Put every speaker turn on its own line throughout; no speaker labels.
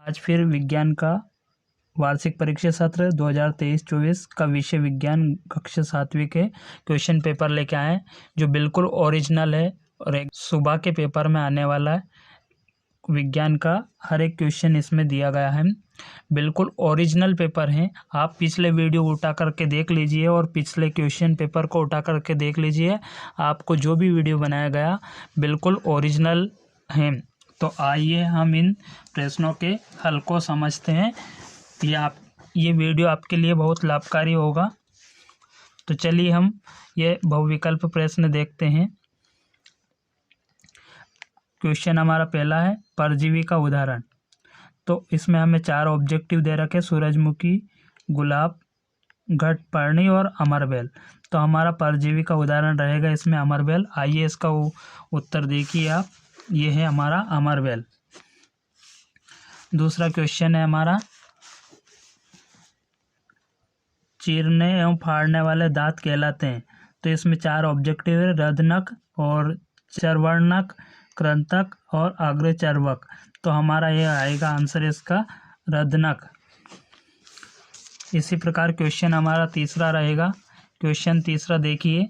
आज फिर विज्ञान का वार्षिक परीक्षा सत्र 2023-24 का विषय विज्ञान कक्षा 7वीं के क्वेश्चन पेपर लेके आए जो बिल्कुल ओरिजिनल है और एक सुबह के पेपर में आने वाला है। विज्ञान का हर एक क्वेश्चन इसमें दिया गया है, बिल्कुल ओरिजिनल पेपर है। आप पिछले वीडियो उठा करके देख लीजिए और पिछले क्वेश्चन पेपर को उठा करके देख लीजिए, आपको जो भी वीडियो बनाया गया बिल्कुल ओरिजिनल है। तो आइए हम इन प्रश्नों के हल को समझते हैं। ये वीडियो आपके लिए बहुत लाभकारी होगा। तो चलिए हम ये बहुविकल्प प्रश्न देखते हैं। क्वेश्चन हमारा पहला है, परजीवी का उदाहरण। तो इसमें हमें 4 ऑब्जेक्टिव दे रखे, सूरजमुखी, गुलाब, घटपर्णी और अमरबेल। तो हमारा परजीवी का उदाहरण रहेगा इसमें अमरबेल। आइए इसका उत्तर देखिए आप, ये है हमारा अमरबेल। दूसरा क्वेश्चन है हमारा, चीरने एवं फाड़ने वाले दांत कहलाते हैं। तो इसमें 4 ऑब्जेक्टिव है, रदनक और चर्वणक, कृंतक और अग्रचर्वक। तो हमारा ये आएगा आंसर इसका रदनक। इसी प्रकार क्वेश्चन हमारा तीसरा रहेगा। क्वेश्चन तीसरा देखिए,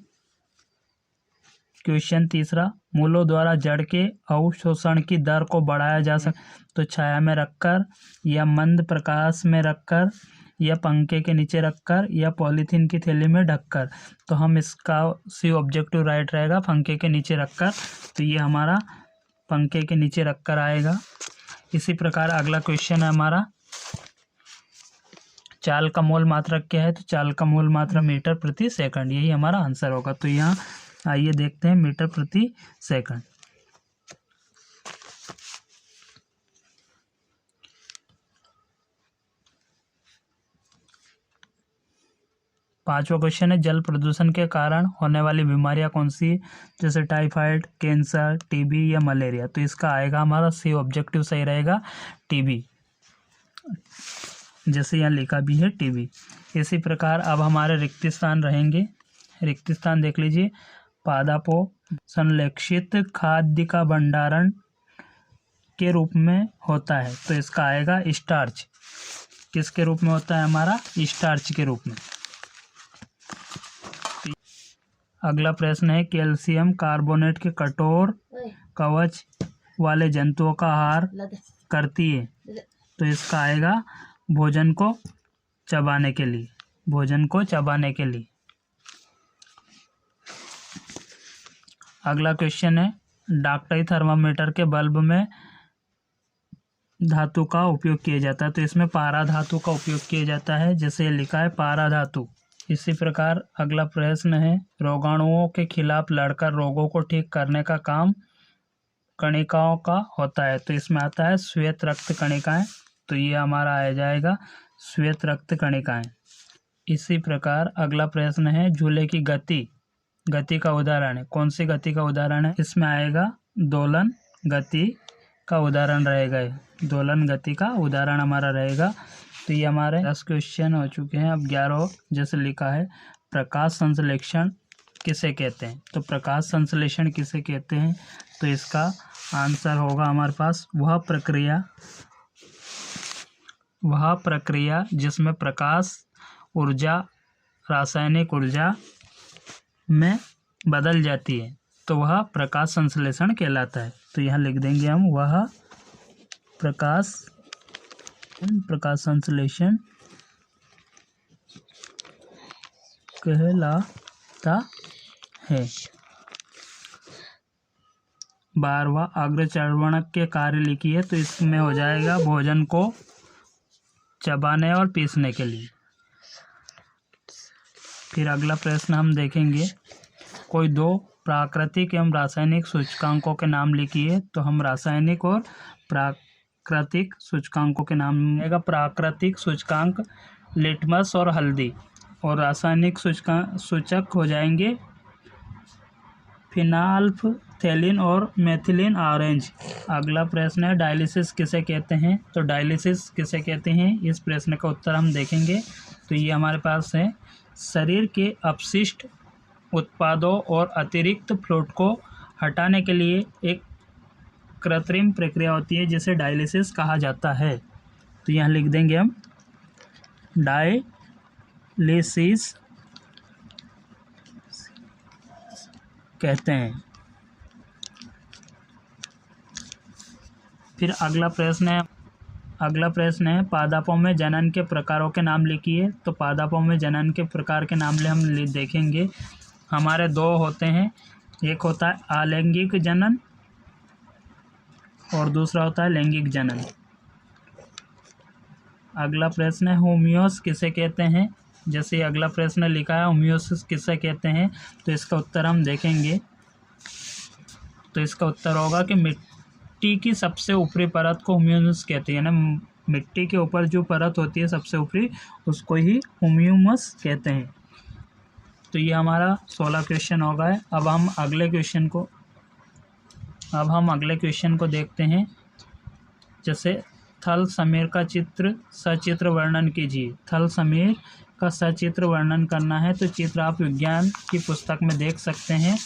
क्वेश्चन तीसरा, मूलों द्वारा जड़ के अवशोषण की दर को बढ़ाया जा सकता। तो छाया में रखकर या मंद प्रकाश में रखकर या पंखे के नीचे रखकर या पॉलीथीन की थैली में ढककर। तो हम इसका सी ऑब्जेक्टिव राइट रहेगा पंखे के नीचे रखकर। तो ये हमारा पंखे के नीचे रखकर आएगा। इसी प्रकार अगला क्वेश्चन है हमारा, चाल का मोल मात्रक क्या है। तो चाल का मोल मात्रक मीटर प्रति सेकंड, यही हमारा आंसर होगा। तो यहाँ आइए देखते हैं मीटर प्रति सेकंड। पांचवा क्वेश्चन है, जल प्रदूषण के कारण होने वाली बीमारियां कौन सी है। जैसे टाइफाइड, कैंसर, टीबी या मलेरिया। तो इसका आएगा हमारा सी ऑब्जेक्टिव सही रहेगा टीबी, जैसे यहाँ लिखा भी है टीबी। इसी प्रकार अब हमारे रिक्त स्थान रहेंगे। रिक्त स्थान देख लीजिए, पादपों संरक्षित खाद्य का भंडारण के रूप में होता है। तो इसका आएगा स्टार्च। किसके रूप में होता है हमारा, स्टार्च के रूप में। अगला प्रश्न है, कैल्शियम कार्बोनेट के कठोर कवच वाले जंतुओं का आहार करती है। तो इसका आएगा भोजन को चबाने के लिए, भोजन को चबाने के लिए। अगला क्वेश्चन है, डॉक्टरी थर्मामीटर के बल्ब में धातु का उपयोग किया जाता है। तो इसमें पारा धातु का उपयोग किया जाता है, जैसे लिखा है पारा धातु। इसी प्रकार अगला प्रश्न है, रोगाणुओं के खिलाफ लड़कर रोगों को ठीक करने का काम कणिकाओं का होता है। तो इसमें आता है श्वेत रक्त कणिकाएं। तो ये हमारा आ जाएगा श्वेत रक्त कणिकाएं। इसी प्रकार अगला प्रश्न है, झूले की गति, गति का उदाहरण है। कौन सी गति का उदाहरण है, इसमें आएगा दोलन गति का उदाहरण रहेगा। दोलन गति का उदाहरण हमारा रहेगा। तो ये हमारे 10 क्वेश्चन हो चुके हैं। अब 11 जैसे लिखा है, प्रकाश संश्लेषण किसे कहते हैं। तो प्रकाश संश्लेषण किसे कहते हैं, तो इसका आंसर होगा हमारे पास वह प्रक्रिया जिसमें प्रकाश ऊर्जा रासायनिक ऊर्जा में बदल जाती है। तो वह प्रकाश संश्लेषण कहलाता है। तो यहाँ लिख देंगे हम, वह प्रकाश संश्लेषण कहलाता है। 12वां, अग्रचर्वणक के कार्य लिखिए। तो इसमें हो जाएगा भोजन को चबाने और पीसने के लिए। फिर अगला प्रश्न हम देखेंगे, कोई 2 प्राकृतिक एवं रासायनिक सूचकांकों के नाम लिखिए। तो हम रासायनिक और प्राकृतिक सूचकांकों के नाम लेगा। प्राकृतिक सूचकांक लिटमस और हल्दी, और रासायनिक सूचक हो जाएंगे फिनाल्फथैलीन और मेथिलीन ऑरेंज। अगला प्रश्न है, डायलिसिस किसे कहते हैं। तो डायलिसिस किसे कहते हैं, इस प्रश्न का उत्तर हम देखेंगे। तो ये हमारे पास है, शरीर के अपशिष्ट उत्पादों और अतिरिक्त फ्लूइड को हटाने के लिए एक कृत्रिम प्रक्रिया होती है जिसे डायलिसिस कहा जाता है। तो यहाँ लिख देंगे हम डायलिसिस कहते हैं। फिर अगला प्रश्न है पादपों में जनन के प्रकारों के नाम लिखिए। तो पादपों में जनन के प्रकार के नाम हम देखेंगे। हमारे दो होते हैं, एक होता है अलैंगिक जनन और दूसरा होता है लैंगिक जनन। अगला प्रश्न है होमियोस किसे कहते हैं। जैसे अगला प्रश्न लिखा है होमियोसिस किसे कहते हैं, तो इसका उत्तर हम देखेंगे। तो इसका उत्तर होगा कि मिट्टी की सबसे ऊपरी परत को होमियोसिस कहते हैं, ना मिट्टी के ऊपर जो परत होती है सबसे ऊपरी, उसको ही होमियोमस कहते हैं। तो ये हमारा 16 क्वेश्चन हो गए। अब हम अगले क्वेश्चन को देखते हैं। जैसे थल समीर का सचित्र वर्णन कीजिए। थल समीर का सचित्र वर्णन करना है तो चित्र आप विज्ञान की पुस्तक में देख सकते हैं।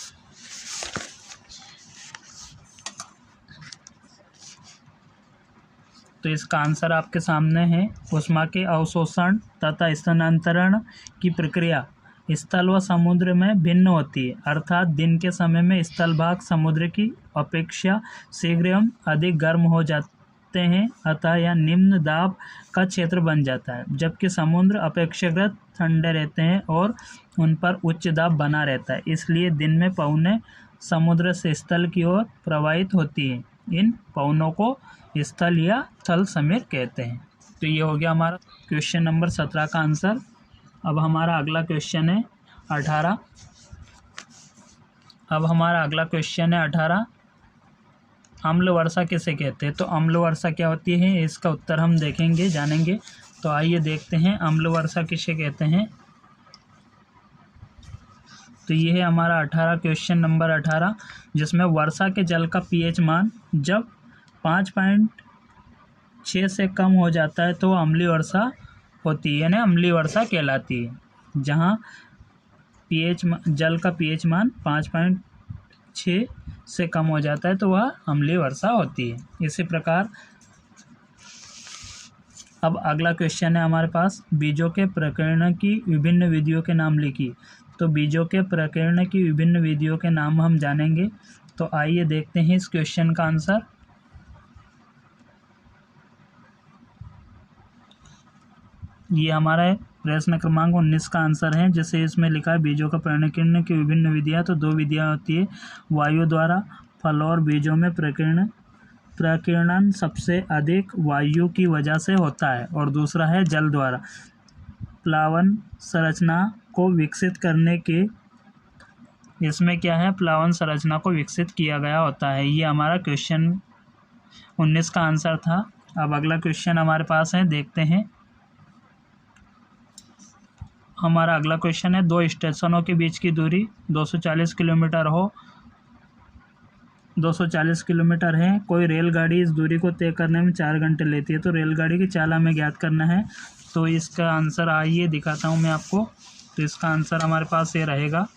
तो इसका आंसर आपके सामने है। ऊष्मा के अवशोषण तथा स्थानांतरण की प्रक्रिया स्थल व समुद्र में भिन्न होती है, अर्थात दिन के समय में स्थल भाग समुद्र की अपेक्षा शीघ्र एवं अधिक गर्म हो जाते हैं, अतः यह निम्न दाब का क्षेत्र बन जाता है, जबकि समुद्र अपेक्षाकृत ठंडे रहते हैं और उन पर उच्च दाब बना रहता है। इसलिए दिन में पवनें समुद्र से स्थल की ओर प्रवाहित होती हैं। इन पवनों को स्थल या थल समीर कहते हैं। तो ये हो गया हमारा क्वेश्चन नंबर 17 का आंसर। अब हमारा अगला क्वेश्चन है 18। अम्ल वर्षा किसे कहते हैं। तो अम्ल वर्षा क्या होती है, इसका उत्तर हम जानेंगे। तो आइए देखते हैं अम्ल वर्षा किसे कहते हैं। तो ये है हमारा क्वेश्चन नंबर 18, जिसमें वर्षा के जल का पीएच मान जब 5.6 से कम हो जाता है तो अम्लीय वर्षा होती है, यानी अम्लीय वर्षा कहलाती है। जहाँ जल का पीएच मान 5.6 से कम हो जाता है तो वह अम्लीय वर्षा होती है। इसी प्रकार अब अगला क्वेश्चन है हमारे पास, बीजों के प्रकीर्णन की विभिन्न विधियों के नाम लिखिए। तो बीजों के प्रकीर्णन की विभिन्न विधियों के नाम हम जानेंगे। तो आइए देखते हैं इस क्वेश्चन का आंसर। ये हमारा प्रश्न क्रमांक 19 का आंसर है। जैसे इसमें लिखा है बीजों का प्रकीर्णन की विभिन्न विधियां, तो दो विधियां होती है, वायु द्वारा फल और बीजों में प्रकीर्णन सबसे अधिक वायु की वजह से होता है, और दूसरा है जल द्वारा प्लावन संरचना को विकसित करने के, इसमें क्या है, प्लावन संरचना को विकसित किया गया होता है। ये हमारा क्वेश्चन 19 का आंसर था। अब अगला क्वेश्चन हमारे पास है, देखते हैं। हमारा अगला क्वेश्चन है, दो स्टेशनों के बीच की दूरी 240 किलोमीटर है। कोई रेलगाड़ी इस दूरी को तय करने में 4 घंटे लेती है। तो रेलगाड़ी की चाल हमें ज्ञात करना है। तो इसका आंसर आइए दिखाता हूँ मैं आपको। तो इसका आंसर हमारे पास ये रहेगा,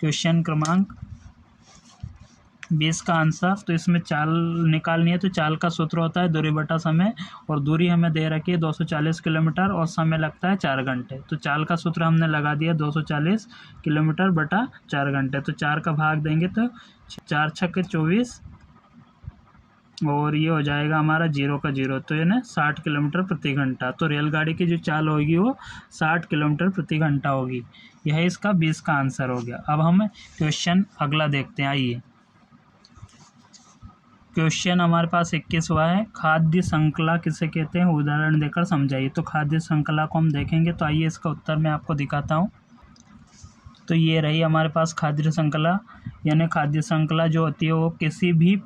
क्वेश्चन क्रमांक 20 का आंसर। तो इसमें चाल निकालनी है, तो चाल का सूत्र होता है दूरी बटा समय, और दूरी हमें दे रखी है 240 किलोमीटर और समय लगता है 4 घंटे। तो चाल का सूत्र हमने लगा दिया 240 किलोमीटर बटा 4 घंटे। तो 4 का भाग देंगे तो 4 छक्के 24, और ये हो जाएगा हमारा 0 का 0, तो ये ना 60 किलोमीटर प्रति घंटा। तो रेलगाड़ी की जो चाल होगी वो 60 किलोमीटर प्रति घंटा होगी। यह इसका 20 का आंसर हो गया। अब हम क्वेश्चन अगला देखते हैं। आइए, क्वेश्चन हमारे पास 21वां है, खाद्य श्रृंखला किसे कहते हैं, उदाहरण देकर समझाइए। तो खाद्य श्रृंखला को हम देखेंगे। तो आइए इसका उत्तर मैं आपको दिखाता हूँ। तो ये रही हमारे पास खाद्य श्रृंखला, यानी खाद्य श्रृंखला जो होती है वो किसी भी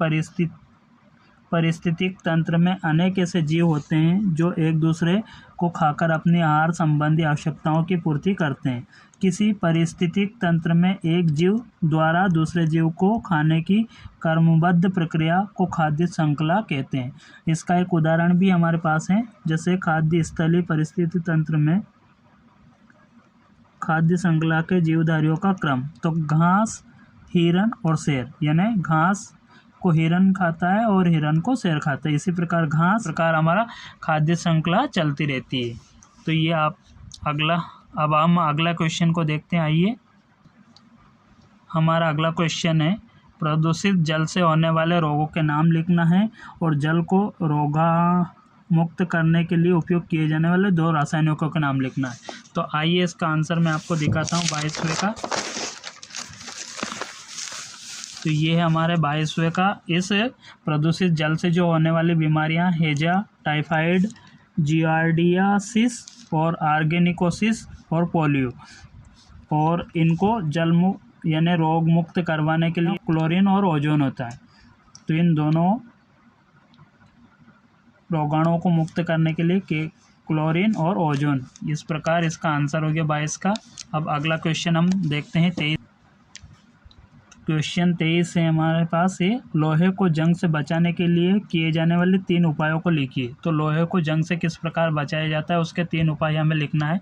पारिस्थितिक तंत्र में अनेक ऐसे जीव होते हैं जो एक दूसरे को खाकर अपनी आहार संबंधी आवश्यकताओं की पूर्ति करते हैं। किसी पारिस्थितिक तंत्र में एक जीव द्वारा दूसरे जीव को खाने की क्रमबद्ध प्रक्रिया को खाद्य श्रृंखला कहते हैं। इसका एक उदाहरण भी हमारे पास है, जैसे खाद्य स्थलीय पारिस्थितिक तंत्र में खाद्य श्रृंखला के जीवधारियों का क्रम। तो घास, हिरण और शेर, यानी घास, को हिरन खाता है और हिरन को शेर खाता है। इसी प्रकार घास प्रकार हमारा खाद्य श्रृंखला चलती रहती है। तो ये आप अब हम अगला क्वेश्चन को देखते हैं। आइए, हमारा अगला क्वेश्चन है, प्रदूषित जल से होने वाले रोगों के नाम लिखना है और जल को रोगामुक्त करने के लिए उपयोग किए जाने वाले 2 रासायनिकों के नाम लिखना है। तो आइए इसका आंसर मैं आपको दिखाता हूँ 22वें का। तो ये है हमारे 22वें का। इस प्रदूषित जल से जो होने वाली बीमारियाँ हैजा, टाइफाइड, जियार्डियासिस और आर्गेनिकोसिस और पोलियो, और इनको यानी रोग मुक्त करवाने के लिए क्लोरीन और ओजोन होता है। तो इन दोनों रोगाणुओं को मुक्त करने के लिए क्लोरीन और ओजोन। इस प्रकार इसका आंसर हो गया 22 का। अब अगला क्वेश्चन हम देखते हैं 23। क्वेश्चन 23 है हमारे पास है, लोहे को जंग से बचाने के लिए किए जाने वाले 3 उपायों को लिखिए। तो लोहे को जंग से किस प्रकार बचाया जाता है, उसके 3 उपाय हमें लिखना है।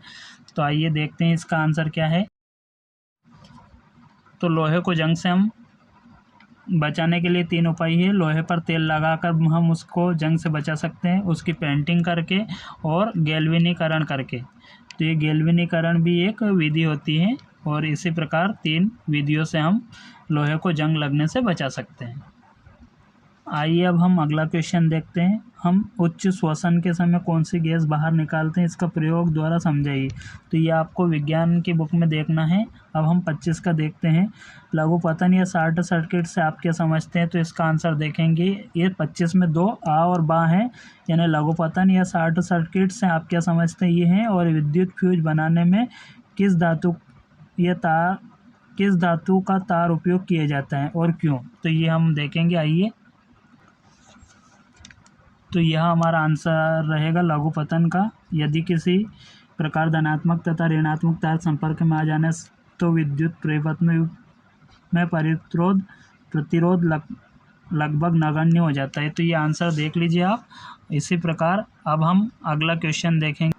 तो आइए देखते हैं इसका आंसर क्या है। तो लोहे को जंग से हम बचाने के लिए 3 उपाय है। लोहे पर तेल लगाकर हम उसको जंग से बचा सकते हैं, उसकी पेंटिंग करके और गैल्वेनीकरण करके। तो ये गैल्वेनीकरण भी एक विधि होती है और इसी प्रकार 3 विधियों से हम लोहे को जंग लगने से बचा सकते हैं। आइए अब हम अगला क्वेश्चन देखते हैं। हम उच्च श्वसन के समय कौन सी गैस बाहर निकालते हैं, इसका प्रयोग द्वारा समझाइए। तो ये आपको विज्ञान की बुक में देखना है। अब हम 25 का देखते हैं, लघु पतन या शॉर्ट सर्किट से आप क्या समझते हैं। तो इसका आंसर देखेंगे, ये 25 में 2 आ और बा हैं, यानी लघु पतन या शॉर्ट सर्किट से आप क्या समझते हैं ये हैं। और विद्युत फ्यूज बनाने में किस धातु का तार उपयोग किया जाता है और क्यों। तो ये हम देखेंगे। आइए, तो यह हमारा आंसर रहेगा लघु पतन का। यदि किसी प्रकार धनात्मक तथा ऋणात्मक तार संपर्क में आ जाने तो विद्युत परिपथ में प्रतिरोध लगभग नगण्य हो जाता है। तो ये आंसर देख लीजिए आप। इसी प्रकार अब हम अगला क्वेश्चन देखेंगे।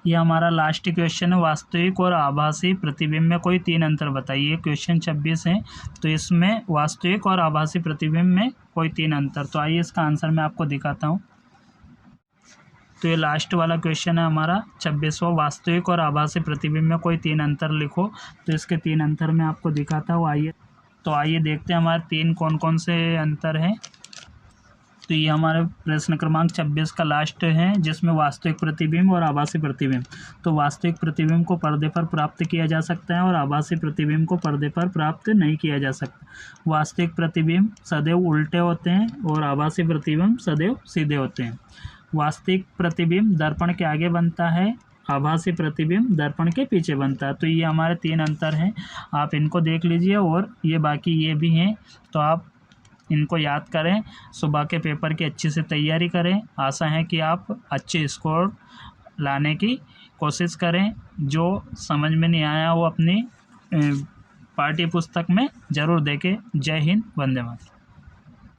यह हमारा लास्ट क्वेश्चन है, वास्तविक और आभासी प्रतिबिंब में कोई 3 अंतर बताइए। क्वेश्चन 26 है, तो इसमें वास्तविक और आभासी प्रतिबिंब में कोई 3 अंतर। तो आइए इसका आंसर मैं आपको दिखाता हूँ। तो ये लास्ट वाला क्वेश्चन है हमारा 26वां, वास्तविक और आभासी प्रतिबिंब में कोई 3 अंतर लिखो। तो इसके 3 अंतर मैं आपको दिखाता हूँ। आइए देखते हैं हमारे 3 कौन कौन से अंतर हैं। तो ये हमारे प्रश्न क्रमांक 26 का लास्ट है, जिसमें वास्तविक प्रतिबिंब और आभासी प्रतिबिंब। तो वास्तविक प्रतिबिंब को पर्दे पर प्राप्त किया जा सकता है और आभासी प्रतिबिंब को पर्दे पर प्राप्त नहीं किया जा सकता। वास्तविक प्रतिबिंब सदैव उल्टे होते हैं और आभासी प्रतिबिंब सदैव सीधे होते हैं। वास्तविक प्रतिबिंब दर्पण के आगे बनता है, आभासी प्रतिबिंब दर्पण के पीछे बनता है। तो ये हमारे 3 अंतर हैं, आप इनको देख लीजिए। और ये बाकी ये भी हैं, तो आप इनको याद करें, सुबह के पेपर की अच्छी से तैयारी करें। आशा है कि आप अच्छे स्कोर लाने की कोशिश करें। जो समझ में नहीं आया वो अपनी पाठ्य पुस्तक में ज़रूर देखें। जय हिंद, वंदे मातरम।